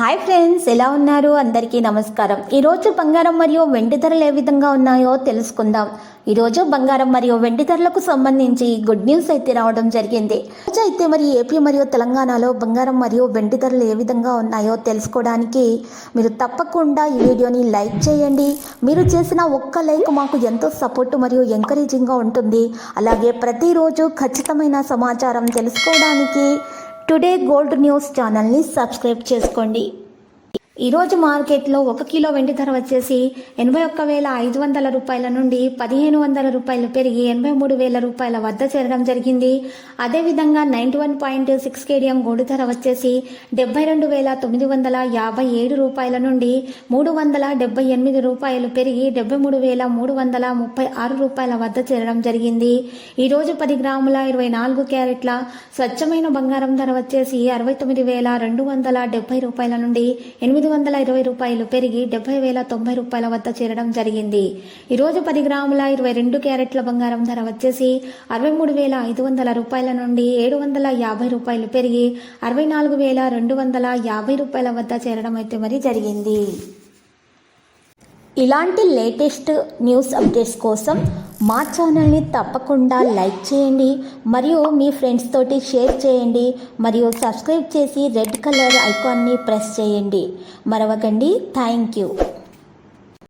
Hi friends, ఎలా ఉన్నారు? అందరికీ నమస్కారం. ఈరోజు బంగారం మరియు వెండి ధరలు ఏ విధంగా ఉన్నాయో తెలుసుకుందాం. ఈరోజు బంగారం మరియు వెండి ధరలకు సంబంధించి గుడ్ న్యూస్ అయితే రావడం జరిగింది. రోజు అయితే మరి ఏపీ మరియు తెలంగాణలో బంగారం మరియు వెండి ధరలు ఏ విధంగా ఉన్నాయో తెలుసుకోవడానికి మీరు తప్పకుండా ఈ వీడియోని లైక్ చేయండి. మీరు చేసిన ఒక్క లైక్ మాకు ఎంతో సపోర్ట్ మరియు ఎంకరేజింగ్గా ఉంటుంది. అలాగే ప్రతిరోజు ఖచ్చితమైన సమాచారం తెలుసుకోవడానికి టుడే గోల్డ్ న్యూస్ ఛానల్ని సబ్స్క్రైబ్ చేసుకోండి. ఈరోజు మార్కెట్లో 1 కిలో వెండి ధర వచ్చేసి 81,500 రూపాయల నుండి 1,500 రూపాయలు పెరిగి 83,000 రూపాయల వద్ద చేరడం జరిగింది. అదేవిధంగా 91.6 కేడియం గోల్డ్ ధర వచ్చేసి 72,957 రూపాయల నుండి 378 రూపాయలు పెరిగి 73,336 రూపాయల వద్ద చేరడం జరిగింది. ఈరోజు 10 గ్రాముల 24 క్యారెట్ల స్వచ్ఛమైన బంగారం ధర వచ్చేసి 69,270 రూపాయల నుండి 820 రూపాయలు పెరిగి 70,090 రూపాయల వద్ద చేరడం జరిగింది. ఈరోజు 10 గ్రాముల 22 క్యారెట్ల బంగారం ధర వచ్చేసి 63,500 రూపాయల నుండి 750 రూపాయలు పెరిగి 64,250 రూపాయల వద్ద చేరడం అయితే మరి జరిగింది. ఇలాంటి లేటెస్ట్ న్యూస్ అప్డేట్స్ కోసం మా ఛానల్ని తప్పకుండా లైక్ చేయండి మరియు మీ ఫ్రెండ్స్ తోటి షేర్ చేయండి మరియు సబ్స్క్రైబ్ చేసి రెడ్ కలర్ ఐకాన్ని ప్రెస్ చేయండి. మరవకండి. Thank you.